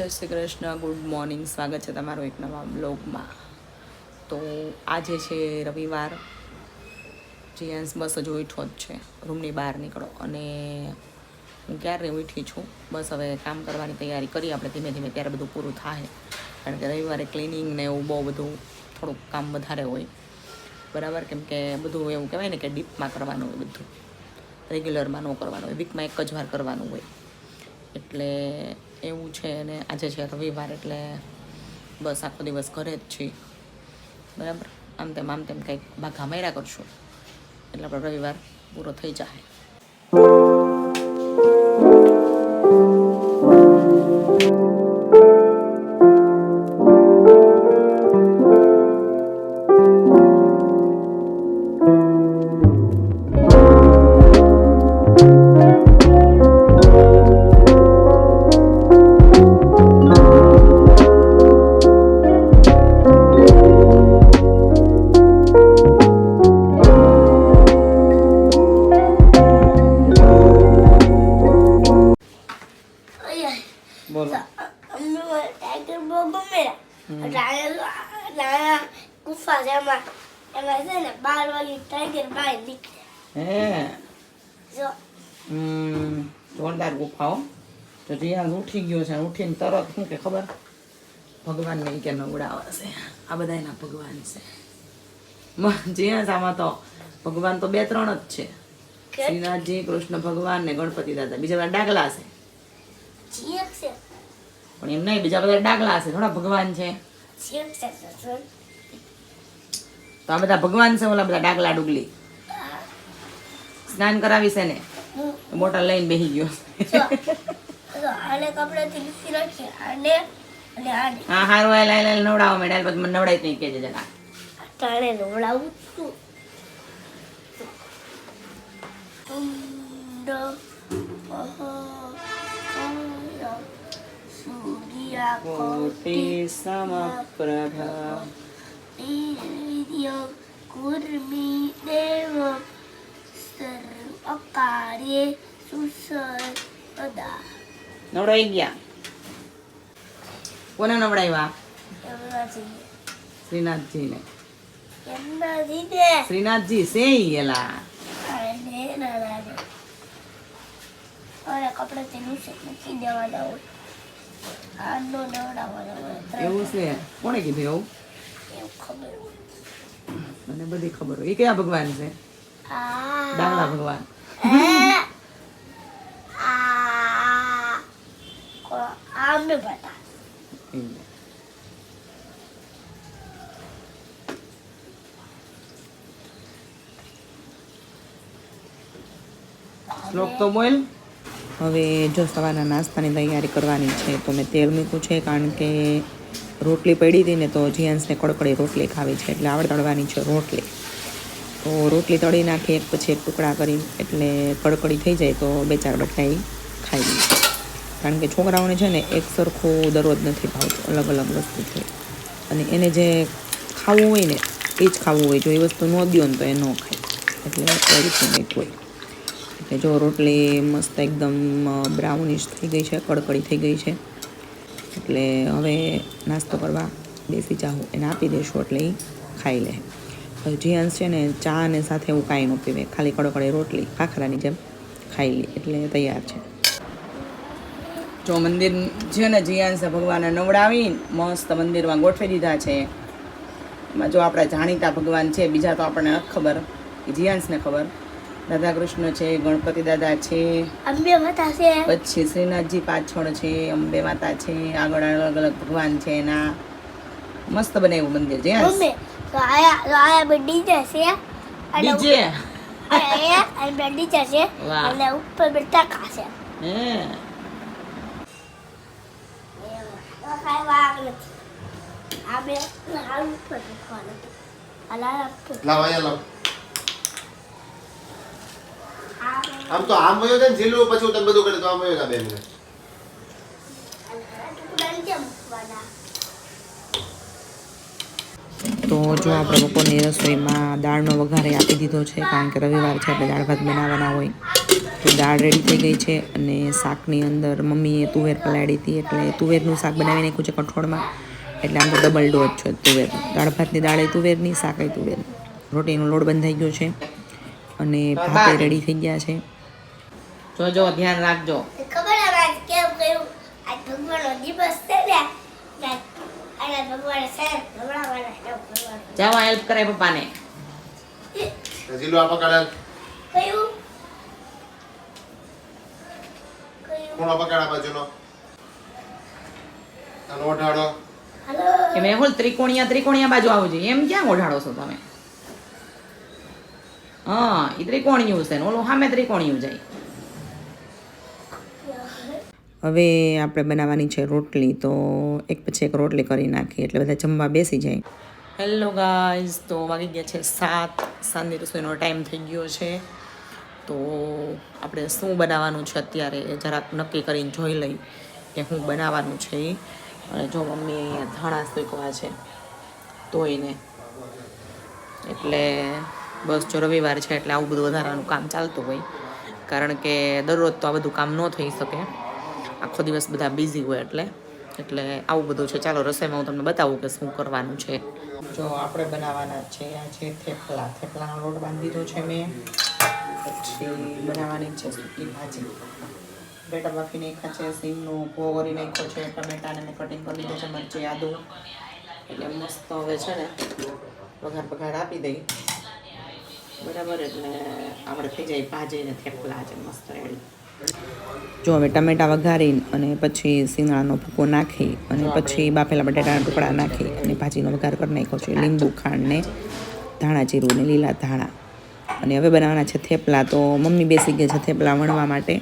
જય Shri Krishna, good morning. સ્વાગત છે તમારું એક નવા બ્લોગમાં. તો આજે છે રવિવાર. જીએન્સ બસ હજુ ઉઠો જ છે, રૂમની બહાર નીકળો. અને હું ક્યારે ઉઠી છું, બસ હવે કામ કરવાની તૈયારી કરી આપણે ધીમે ધીમે, ત્યારે બધું પૂરું થાય. કારણ કે રવિવારે ક્લિનિંગ ને એવું બહુ બધું થોડુંક કામ વધારે હોય, બરાબર. કેમ કે બધું એવું કહેવાય ને કે ડીપમાં કરવાનું હોય, બધું રેગ્યુલરમાં ન કરવાનું હોય, વીકમાં એક જ વાર કરવાનું હોય. એટલે એવું છે. અને આજે છે રવિવાર, એટલે બસ આખો દિવસ ઘરે જ છીએ, બરાબર. આમ તેમ કંઈક બાઘા માર્યા કરશું એટલે આપણો રવિવાર પૂરો થઈ જાય. બોલો. ગુફા છે એમાં છે ને 12 વાગે ટાઈગર બહાર નીકળે. હે જો જોરદાર ગુફાઓ. તો જીયાન ઉઠી ગયો છે, ઉઠીને તરત શું કે ખબર, ભગવાનને કે નવડાવે છે. આ બધા એના ભગવાન છે. જીયાસ આમાં તો ભગવાન તો 2-3 જ છે, શ્રીનાથજી, કૃષ્ણ ભગવાન ને ગણપતિ દાદા. બીજા બધા ડાગલા છે. પણ એમ નહીં, બીજા બધા ડાગલા છે, થોડા ભગવાન છે. તો આ બધા ભગવાન છે, ઓલા બધા ડાગલા ડુગલી. સ્નાન કરાવી છે ને, બોટલ લઈને બેસી ગયો. હા હારું, લાઈ નવડાવો મેં ડાલ, પછી મને નવડાવી નહીં કેજે જરા. તાણે નવડાવું છું. કોટી સમપ્રભા કુર્મી દેવ સર્વકાર્ય સુસર્વદા. નવડાવી ગયા. કોને નવડાવ્યા? શ્રીનાથજી ને. શ્રીનાથજી છે એલા. કપડા તેનું નથી દેવાના હોય, આનો નવડાવવાનો હોય. એવું છે? કોણે કીધું એવું? એવું ખબર હોય. મને બધી ખબર હોય. એ કયા ભગવાન છે? ડાંગલા ભગવાન. આમે બતા. શ્લોક તો બોલ. હવે જો સવારના નાસ્તાની તૈયારી કરવાની છે, તો મેં તેલ મૂક્યું છે. કારણ કે રોટલી પડી હતી ને, તો જીયાન્સને કડકડી રોટલી ખાવી છે, એટલે આવડ તળવાની છે રોટલી. તો રોટલી તળી નાખી, એક પછી એક ટુકડા કરી, એટલે કડકડી થઈ જાય તો 2-4 બટાઈ ખાઈ લઈએ. કારણ કે છોકરાઓને છે ને એક સરખું દરરોજ નથી ભાવતું, અલગ અલગ વસ્તુ છે. અને એને જે ખાવું હોય ને એ જ ખાવું હોય. જો એ વસ્તુ ન દો ને તો એ ન ખાય. એટલે એ રીતનું કંઈક હોય. એટલે જો રોટલી મસ્ત એકદમ બ્રાઉનિશ થઈ ગઈ છે, કડકડી થઈ ગઈ છે. એટલે હવે નાસ્તો કરવા બેસી જાઉં, એને આપી દઈશું એટલે એ ખાઈ લે. જીયાન્સ છે ને ચા ને સાથે એવું કાંઈ ન પીવે, ખાલી કડકડી રોટલી ખાખરાની જેમ ખાઈ લે, એટલે તૈયાર છે. જો મંદિર છે ને, જીયાન્સે ભગવાનને નવડાવીને મસ્ત મંદિરમાં ગોઠવી દીધા છે. એમાં જો આપણા જાણીતા ભગવાન છે, બીજા તો આપણને નથી ખબર, જીયાન્સને ખબર. રાધા કૃષ્ણ છે, ગણપતિ દાદા છે, અંબે માતા છે, પછી શ્રીનાથજી પાછળ છે, અંબે માતા છે, આગળ અલગ અલગ ભગવાન છે. એના મસ્ત બનાવ્યું મંદિર છે. તો આયા બે ડીજે છે, ડીજે અને બે ડીજે છે, અને ઉપર બે ટાકા છે. હે ખાઈ વાગ નથી. આ બે હાલ ઉપર રાખવાનું. અલા લાવ આયા લાવ. આમ તો આમ વયો જાય ને ઝીલું, પછી તને બધું કરે તો આમ વયો જા 2 મિનિટ. તો જો આપણે બપોરની રસોઈમાં દાળનો વઘારે આપી દીધો છે. કારણ કે રવિવાર છે એટલે દાળ ભાત બનાવવાના હોય. તો દાળ રેડી થઈ ગઈ છે અને શાકની અંદર મમ્મીએ તુવેર પલાળી હતી એટલે તુવેરનું શાક બનાવી નાખ્યું છે કઠોળમાં. એટલે આમ તો ડબલ ડોઝ છે તુવેર. દાળ ભાતની દાળ તુવેરની, શાક તુવેરની. રોટીનો લોટ બંધાઈ ગયો છે અને ભાતે રેડી થઈ ગયા છે. જોજો ધ્યાન રાખજો. ખબર અમારે કેમ કહ્યું આજ ભગવાનનો દિવસ છે ને અને ભગવાને સાહેબ ભગવાનના હેલ્પ કરવાનું. જાઓ હેલ્પ કરે પપ્પાને. જીલું આ પકડ. કયું ખૂણો પકડા બાજુનો. આનો ઓઢાડો. હાલો એમ બોલ ત્રિકોણિયા બાજુ આવું જોઈએ. એમ ક્યાં ઓઢાડો છો તમે? હા એ ત્રિકોણિયું છે ને ઓલું સામે ત્રિકોણિયું જાય. હવે આપણે બનાવવાની છે રોટલી, તો એક પછી એક રોટલી કરી નાખીએ એટલે બધા જમવા બેસી જાય. હેલો ગાઈઝ, તો વાગી ગયા છે 7. સાંજની રસોઈનો ટાઈમ થઈ ગયો છે. તો આપણે શું બનાવવાનું છે અત્યારે જરાક નક્કી કરીને જોઈ લઈ કે શું બનાવવાનું છે એ. અને જો મમ્મી અહીંયા ધાણા શેકવા છે તોઈને, એટલે બસ જો રવિવાર છે એટલે આવું બધું વધારાનું કામ ચાલતું હોય, કારણ કે દરરોજ તો આ બધું કામ ન થઈ શકે, આખો દિવસ બધા બિઝી હોય એટલે આવું બધું છે. ચાલો રસોઈમાં હું તમને બતાવું કે શું કરવાનું છે. જો આપણે બનાવવાના છે આ છે થેપલાનો લોટ બાંધી દીધો છે મેં. પછી બનાવવાની છે સૂકી ભાજી. બેટા બાફી નાખ્યા છે, સીમનો ભૂવો કરી નાખ્યો છે, ટમેટાને મેં કટિંગ કરી દીધો છે, મરચી આદુ. એટલે મસ્ત હવે છે ને વઘાર આપી દઈ બરાબર, એટલે આપણે થઈ જાય ભાજી ને થેપલા છે મસ્ત રેડી. જો હવે ટમેટા વઘારી અને પછી સિંગડાનો ભૂકો નાખી અને પછી બાફેલા બટાટાના ટુકડા નાખી અને ભાજીનો વઘાર કરી નાખ્યો છે. લીંબુ, ખાંડ ને ધાણા જીરું ને લીલા ધાણા. અને હવે બનાવવાના છે થેપલા. તો મમ્મી બેસી ગઈ છે થેપલા વણવા માટે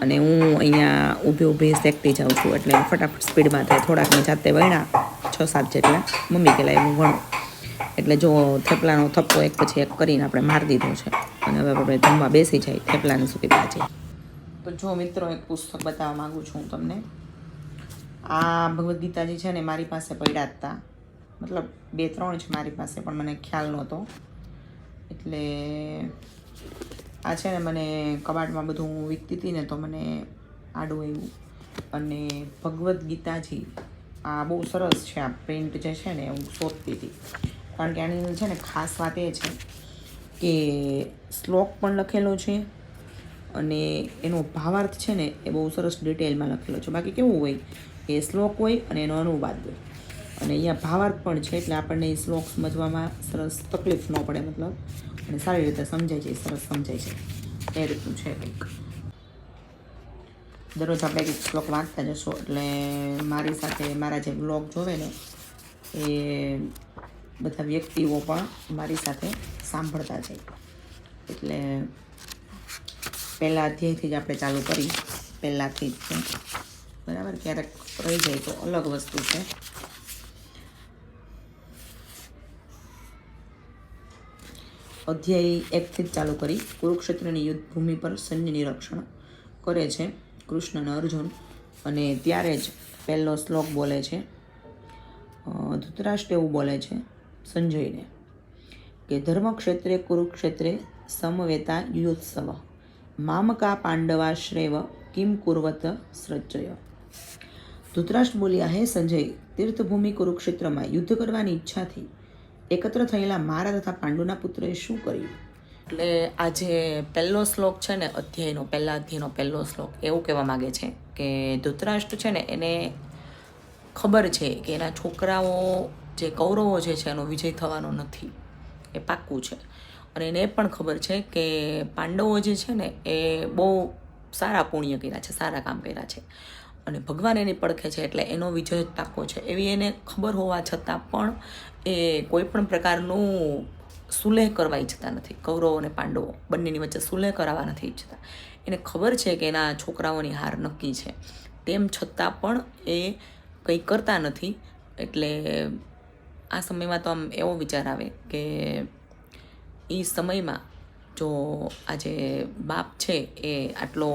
અને હું અહીંયા ઊભી શેકતી જાઉં છું, એટલે ફટાફટ સ્પીડમાં થાય. થોડાક મેં જાતે વણ્યા 6-7 જેટલા, મમ્મી કે લાય હું વણું. એટલે જો થેપલાનો થપ્પો એક પછી એક કરીને આપણે મારી દીધો છે અને હવે આપણે જમવા બેસી જાય થેપલાની સૂકી ભાજી. તો જો મિત્રો એક પુસ્તક બતાવવા માગું છું હું તમને. આ ભગવદ્ ગીતાજી છે ને મારી પાસે પડ્યા હતા, મતલબ 2-3 છે મારી પાસે, પણ મને ખ્યાલ નહોતો. એટલે આ છે ને મને કબાટમાં બધું વીકતી હતી ને તો મને આડું આવ્યું. અને ભગવદ્ ગીતાજી આ બહુ સરસ છે. આ પ્રિન્ટ જે છે ને હું શોધતી હતી, કારણ કે આની છે ને ખાસ વાત એ છે કે શ્લોક પણ લખેલો છે અને એનો ભાવાર્થ છે ને એ બહુ સરસ ડિટેલમાં લખેલો છે. બાકી કેવું હોય કે શ્લોક હોય અને એનો અનુવાદ હોય, અને અહીંયા ભાવાર્થ પણ છે, એટલે આપણને એ શ્લોક સમજવામાં સરસ તકલીફ ન પડે, મતલબ અને સારી રીતે સમજાય છે, સરસ સમજાય છે, એ રીતનું છે કંઈક. દરરોજ આપણે એક શ્લોક વાંચતા જશો એટલે મારી સાથે મારા જે બ્લોગ જોવે ને એ બધા વ્યક્તિઓ પણ મારી સાથે સાંભળતા જાય. એટલે પહેલા અધ્યાયથી જ આપણે ચાલુ કરી, પહેલાંથી જ છે બરાબર. ક્યારેક રહી જાય તો અલગ વસ્તુ છે. અધ્યાય 1થી જ ચાલુ કરી. કુરુક્ષેત્રની યુદ્ધ ભૂમિ પર સૈન્ય નિરીક્ષણ કરે છે કૃષ્ણ અને અર્જુન, અને ત્યારે જ પહેલો શ્લોક બોલે છે. ધૃતરાષ્ટ્ર એવું બોલે છે સંજયને કે ધર્મક્ષેત્રે કુરુક્ષેત્રે સમવેતા યુયોત્સવ મામકા પાંડવાશ્રેવ કિમ કુર્વત સૃજય. ધૃતરાષ્ટ્ર બોલ્યા, હે સંજય, તીર્થભૂમિ કુરુક્ષેત્રમાં યુદ્ધ કરવાની ઈચ્છાથી એકત્ર થયેલા મારા તથા પાંડુના પુત્રએ શું કર્યું? એટલે આ જે પહેલો શ્લોક છે ને પહેલા અધ્યાયનો પહેલો શ્લોક એવું કહેવા માગે છે કે ધૃતરાષ્ટ્ર છે ને એને ખબર છે કે એના છોકરાઓ જે કૌરવો જે છે એનો વિજય થવાનો નથી, એ પાક્કું છે. અને એને એ પણ ખબર છે કે પાંડવો જે છે ને એ બહુ સારા પુણ્ય કર્યા છે, સારા કામ કર્યા છે અને ભગવાન એની પડખે છે, એટલે એનો વિજય જ પાક્કો છે. એવી એને ખબર હોવા છતાં પણ એ કોઈ પણ પ્રકારનું સુલેહ કરવા ઈચ્છતા નથી. કૌરવો અને પાંડવો બંનેની વચ્ચે સુલેહ કરાવવા નથી ઈચ્છતા. એને ખબર છે કે એના છોકરાઓની હાર નક્કી છે, તેમ છતાં પણ એ કંઈ કરતા નથી. એટલે આ સમયમાં તો આમ એવો વિચાર આવે કે એ સમયમાં જો આ જે બાપ છે એ આટલો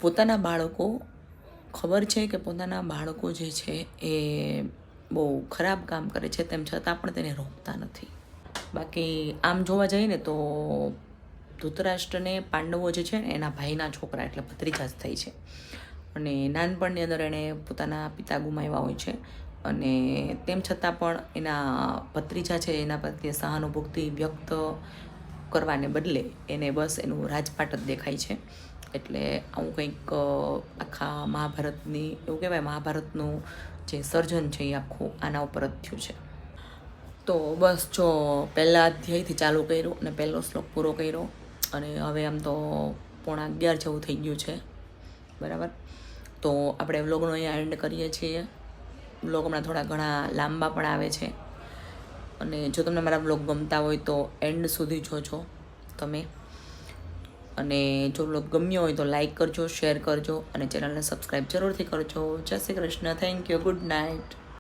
પોતાના બાળકો, ખબર છે કે પોતાના બાળકો જે છે એ બહુ ખરાબ કામ કરે છે, તેમ છતાં પણ તેને રોકતા નથી. બાકી આમ જોવા જઈએ ને તો ધૃતરાષ્ટ્રને પાંડવો જે છે ને એના ભાઈના છોકરા એટલે ભત્રીજા જ થાય છે. અને નાનપણની અંદર એણે પોતાના પિતા ગુમાવ્યા હોય છે અને તેમ છતાં પણ એના ભત્રીજા છે એના પ્રત્યે સહાનુભૂતિ વ્યક્ત કરવાને બદલે એને બસ એનું રાજપાટ જ દેખાય છે. એટલે આવું કંઈક આખા મહાભારતની એવું કહેવાય મહાભારતનું જે સર્જન છે એ આખું આના ઉપર જ થયું છે. તો બસ જો પહેલા અધ્યાયથી ચાલુ કર્યું અને પહેલો શ્લોક પૂરો કર્યો અને હવે આમ તો 11:30 જેવું થઈ ગયું છે. બરાબર, તો આપણે વ્લોગનો અહીંયા એન્ડ કરીએ છીએ. વ્લોગ હમણાં થોડા ઘણા લાંબા પણ આવે છે અને જો તમને મારા વ્લોગ ગમતા હોય તો એન્ડ સુધી જોજો તમે. અને જો વ્લોગ ગમ્યો હોય તો લાઈક કરજો, શેર કરજો અને ચેનલને સબસ્ક્રાઈબ જરૂરથી કરજો. જય Shri Krishna. Thank you. Good night.